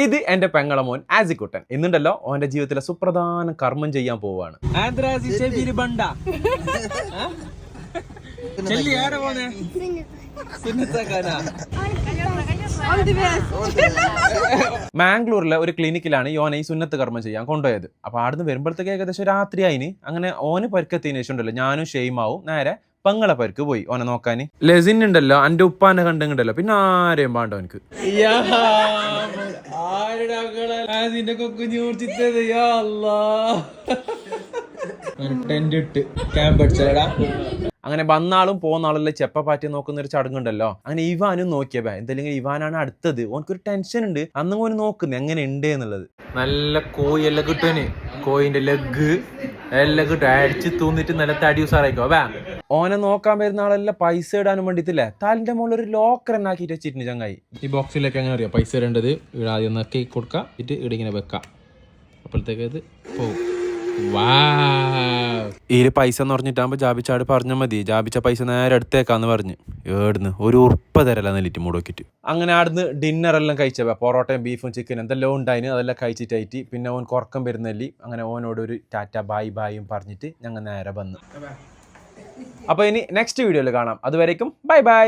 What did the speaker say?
ഇത് എന്റെ പെങ്ങളെ മോൻ ആസിക്കുട്ടൻ എന്നുണ്ടല്ലോ ഓന്റെ ജീവിതത്തിലെ സുപ്രധാന കർമ്മം ചെയ്യാൻ പോവാണ്. മാംഗ്ലൂരിലെ ഒരു ക്ലിനിക്കിലാണ് യോനെ ഈ സുന്നത്ത് കർമ്മം ചെയ്യാൻ കൊണ്ടുപോയത്. അപ്പൊ ആടുന്ന് വരുമ്പോഴത്തേക്ക് ഏകദേശം രാത്രി ആയിന്. അങ്ങനെ ഓന് പരിക്കെത്തിയതിനു ശേഷം ഉണ്ടല്ലോ ഞാനും ഷെയ്മാവും നേരെ പെങ്ങളെ പരിക്ക് പോയി ഓനെ നോക്കാന്. ലെസിൻ ഉണ്ടല്ലോ എന്റെ ഉപ്പാനെ കണ്ടുണ്ടല്ലോ പിന്നെ ആരെയും പാണ്ടോ എനിക്ക്. അങ്ങനെ വന്നാളും പോന്നാളും ചെപ്പ പാറ്റി നോക്കുന്ന ഒരു ചടങ്ങുണ്ടല്ലോ. അങ്ങനെ ഇവാനും നോക്കിയപ്പോ എന്തെങ്കിലും ഇവാനാണ് അടുത്തത്. ഓനക്കൊരു ടെൻഷൻ ഉണ്ട്. അന്നും ഓന് നോക്കുന്നു എങ്ങനെ ഉണ്ട് എന്നുള്ളത്. നല്ല കോയെല്ലാം കിട്ടുവന്. കോയിന്റെ ലെഗ് എല്ലാം കിട്ടും. അടിച്ച് തൂന്നിട്ട് നല്ല തടി ഉസാറായിക്കോ. ഓനെ നോക്കാൻ വരുന്ന ആളെല്ലാം പൈസ ഇടാനും വേണ്ടിട്ടില്ലേ തലിന്റെ മുകളിൽ ഒരു ലോക്കർ തന്നെ ആക്കിയിട്ട് വെച്ചിട്ടുണ്ട് ചങ്ങായി. ഈ ബോക്സിലൊക്കെ എങ്ങനെ അറിയാം പൈസ ഇടേണ്ടത്? ഇവിടെ ആദ്യം നക്കി കൊടുക്കാം, ഇട്ട് ഇവിടെ ഇങ്ങനെ വെക്കാം. അപ്പോഴത്തേക്ക് ഇത് പോകും. ഇതില് പൈസ എന്ന് പറഞ്ഞിട്ടാകുമ്പോ ജാബിച്ചാട് പറഞ്ഞാൽ മതി. ജാബിച്ച പൈസ നേരെ എടുത്തേക്കാന്ന് പറഞ്ഞ് ഏടുന്ന് ഒരു ഉറുപ്പ തരല്ല നെല്ലിട്ട് മുടക്കിട്ട്. അങ്ങനെ ആടുന്ന് ഡിന്നറെല്ലാം കഴിച്ച പൊറോട്ടയും ബീഫും ചിക്കനും എന്തെല്ലാം ഉണ്ടായിന് അതെല്ലാം കഴിച്ചിട്ടായിട്ട് പിന്നെ ഓൻ കുറക്കം വരുന്നല്ലി. അങ്ങനെ ഓനോട് ഒരു ടാറ്റ ബായ് ബായും പറഞ്ഞിട്ട് ഞങ്ങൾ നേരെ വന്നു. അപ്പൊ ഇനി നെക്സ്റ്റ് വീഡിയോയിൽ കാണാം. അതുവരേക്കും ബൈ ബൈ.